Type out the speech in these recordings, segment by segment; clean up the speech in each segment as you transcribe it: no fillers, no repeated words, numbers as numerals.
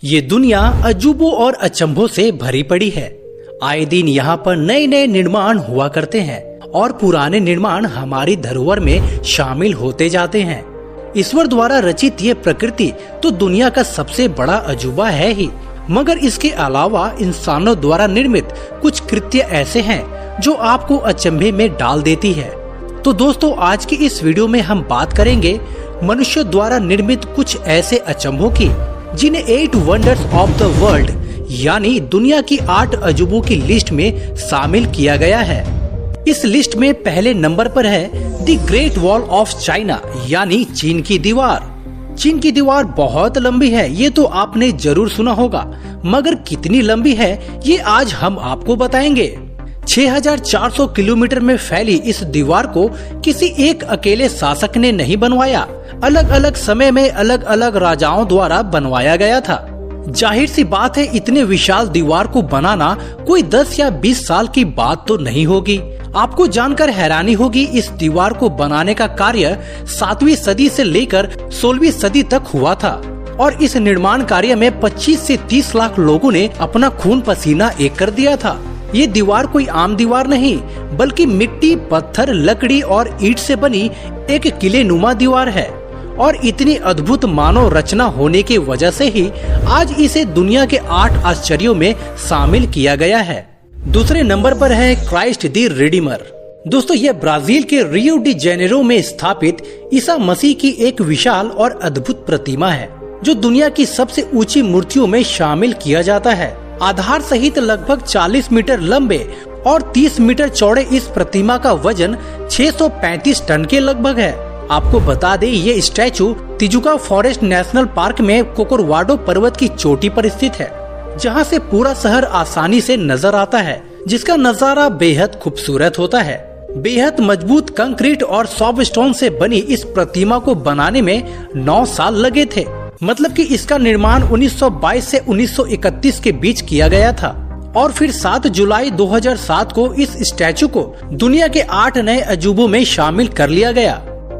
ये दुनिया अजूबों और अचंभों से भरी पड़ी है। आए दिन यहाँ पर नए नए निर्माण हुआ करते हैं और पुराने निर्माण हमारी धरोहर में शामिल होते जाते हैं। ईश्वर द्वारा रचित ये प्रकृति तो दुनिया का सबसे बड़ा अजूबा है ही, मगर इसके अलावा इंसानों द्वारा निर्मित कुछ कृत्य ऐसे हैं जो आपको अचंभे में डाल देती है। तो दोस्तों, आज की इस वीडियो में हम बात करेंगे मनुष्य द्वारा निर्मित कुछ ऐसे अचंभों की जिन्हें 8 वंडर्स ऑफ द वर्ल्ड यानी दुनिया की 8 अजूबों की लिस्ट में शामिल किया गया है। इस लिस्ट में पहले नंबर पर है the great wall of China यानी चीन की दीवार। चीन की दीवार बहुत लंबी है, ये तो आपने जरूर सुना होगा, मगर कितनी लंबी है ये आज हम आपको बताएंगे। 6400 किलोमीटर में फैली इस दीवार को किसी एक अकेले शासक ने नहीं बनवाया, अलग अलग समय में अलग अलग राजाओं द्वारा बनवाया गया था। जाहिर सी बात है, इतने विशाल दीवार को बनाना कोई 10 या 20 साल की बात तो नहीं होगी। आपको जानकर हैरानी होगी, इस दीवार को बनाने का कार्य 7वीं सदी से लेकर 16वीं सदी तक हुआ था और इस निर्माण कार्य में 25 से 30 लाख लोगों ने अपना खून पसीना एक कर दिया था। ये दीवार कोई आम दीवार नहीं, बल्कि मिट्टी, पत्थर, लकड़ी और ईंट से बनी एक किले नुमा दीवार है और इतनी अद्भुत मानव रचना होने की वजह से ही आज इसे दुनिया के 8 आश्चर्यों में शामिल किया गया है। दूसरे नंबर पर है क्राइस्ट द रिडीमर। दोस्तों, यह ब्राजील के रियो डी जेनेरो में स्थापित ईसा मसीह की एक विशाल और अद्भुत प्रतिमा है जो दुनिया की सबसे ऊंची मूर्तियों में शामिल किया जाता है। आधार सहित लगभग 40 मीटर लंबे और 30 मीटर चौड़े इस प्रतिमा का वजन 635 टन के लगभग है। आपको बता दें, ये statue Tijuca forest national park में कोकोरवाडो पर्वत की चोटी पर स्थित है, जहां से पूरा शहर आसानी से नजर आता है, जिसका नजारा बेहद खूबसूरत होता है। बेहद मजबूत कंक्रीट और सॉफ्ट स्टोन से बनी इस प्रतिमा को बनाने में 9 साल लगे थे। मतलब कि इसका निर्माण 1922 से 1931 के बीच किया गया था और फिर 7 जुलाई 2007 को इस स्टैचू को दुनिया के 8 नए अजूबों में शामिल कर लिया गया।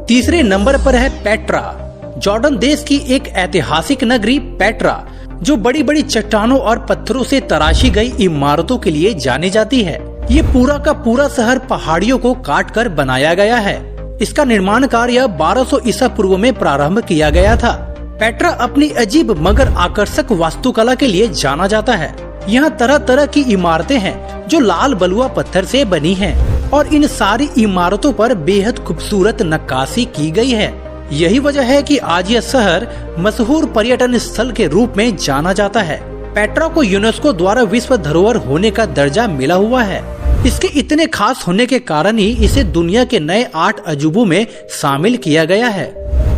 तीसरे नंबर पर है पेट्रा। जॉर्डन देश की एक ऐतिहासिक नगरी पेट्रा, जो बड़ी बड़ी चट्टानों और पत्थरों से तराशी गई इमारतों के लिए जानी जाती है। ये पूरा का पूरा शहर पहाड़ियों को काट कर बनाया गया है। इसका निर्माण कार्य 1200 ईसा पूर्व में प्रारंभ किया गया था। पेट्रा अपनी अजीब मगर आकर्षक वास्तुकला के लिए जाना जाता है। यहाँ तरह तरह की इमारतें हैं जो लाल बलुआ पत्थर से बनी हैं और इन सारी इमारतों पर बेहद खूबसूरत नक्काशी की गई है। यही वजह है कि आज यह शहर मशहूर पर्यटन स्थल के रूप में जाना जाता है। पेट्रा को यूनेस्को द्वारा विश्व धरोहर होने का दर्जा मिला हुआ है। इसके इतने खास होने के कारण ही इसे दुनिया के नए 8 अजूबों में शामिल किया गया है।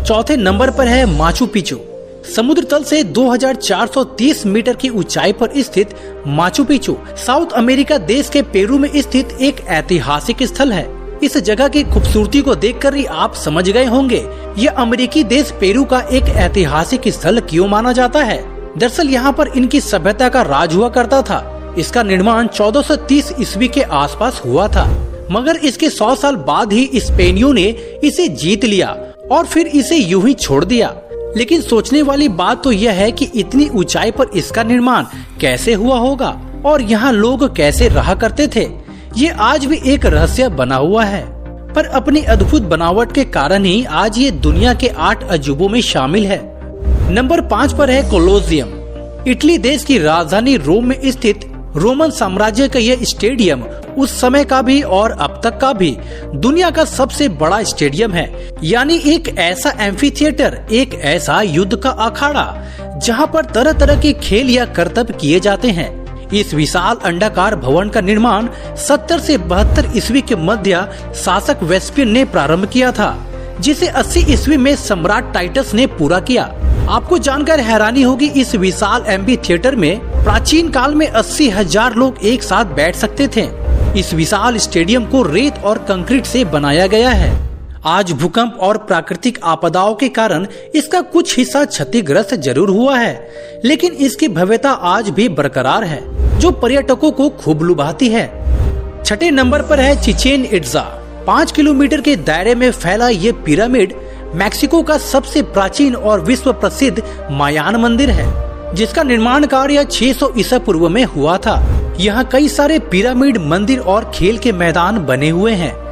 चौथे नंबर पर है माचू पिचू। समुद्र तल से 2430 मीटर की ऊंचाई पर स्थित माचू पिचू साउथ अमेरिका देश के पेरू में स्थित एक ऐतिहासिक स्थल है। इस जगह की खूबसूरती को देखकर ही आप समझ गए होंगे यह अमेरिकी देश पेरू का एक ऐतिहासिक स्थल क्यों माना जाता है। दरअसल यहाँ पर इनकी सभ्यता का राज हुआ करता था। इसका निर्माण 1430 ईस्वी के आसपास हुआ था, मगर इसके 100 साल बाद ही स्पेनियों ने इसे जीत लिया और फिर इसे यूं ही छोड़ दिया। लेकिन सोचने वाली बात तो यह है कि इतनी ऊंचाई पर इसका निर्माण कैसे हुआ होगा और यहाँ लोग कैसे रहा करते थे, ये आज भी एक रहस्य बना हुआ है। पर अपनी अद्भुत बनावट के कारण ही आज ये दुनिया के 8 अजूबों में शामिल है। नंबर 5 पर है कोलोसियम। इटली देश की राजधानी रोम में स्थित रोमन साम्राज्य का यह स्टेडियम उस समय का भी और अब तक का भी दुनिया का सबसे बड़ा स्टेडियम है। यानी एक ऐसा एम्फीथिएटर, एक ऐसा युद्ध का अखाड़ा जहां पर तरह तरह के खेल या करतब किए जाते हैं। इस विशाल अंडाकार भवन का निर्माण 70 से 72 ईस्वी के मध्य शासक वेस्पियन ने प्रारंभ किया था, जिसे 80 ईस्वी में सम्राट टाइटस ने पूरा किया। आपको जानकर हैरानी होगी, इस विशाल एम्फी थिएटर में प्राचीन काल में 80,000 लोग एक साथ बैठ सकते थे। इस विशाल स्टेडियम को रेत और कंक्रीट से बनाया गया है। आज भूकंप और प्राकृतिक आपदाओं के कारण इसका कुछ हिस्सा क्षतिग्रस्त जरूर हुआ है, लेकिन इसकी भव्यता आज भी बरकरार है, जो पर्यटकों को खूब लुभाती है। छठे नंबर पर है चिचेन इट्जा। 5 किलोमीटर के दायरे में फैला ये पिरामिड मैक्सिको का सबसे प्राचीन और विश्व प्रसिद्ध मायान मंदिर है। जिसका निर्माण कार्य 600 ईसा पूर्व में हुआ था। यहाँ कई सारे पिरामिड, मंदिर और खेल के मैदान बने हुए हैं।